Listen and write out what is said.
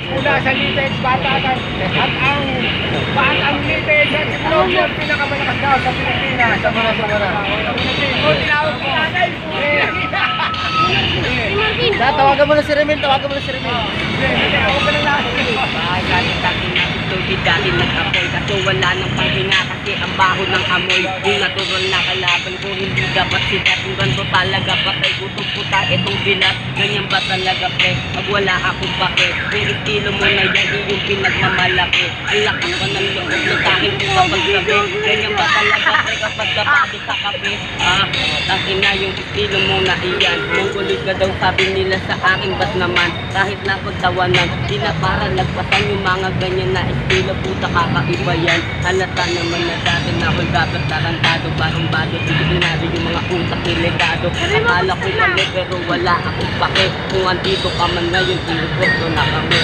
mula sa litage batakan at ang litage at itlog yung pinakamalakas daw sa Pilipinas. Sa Mara. O, tinawag ko nanay. Tawagan mo na si Remel, tawagan mo na si Remel. Tinawag ko na natin. Bahay galing sa akin na itugid dahil nag-apoy. Kaso wala nang panghinga kasi ang baho ng amoy. Yung natural na kalaban ko hindi dapat sikat. Kung ganito talaga patay gutom puta itong bilat. Ganyan ba talaga pre? Pag wala akong pake. Yung estilo mo na yan yung pinagmamalaki. Ang lakas pa ng loob na takin mo kapag sabi. Ganyan ba talaga pre kapag napado sa kape? Tangina yung estilo mo na iyan. Mongolid ka daw sabi nila sa akin ba't naman? Kahit napagtawanan, di na para lagpasan yung mga ganyan na estilo puta kakaiba yan. Halata naman na dati na ako'y dapat tarantado. Barong-bado, disiplinado yung mga utak delikado. Akala ko mali pero wala akong pake. Kung andito ka man ngayon, inukwento na kami.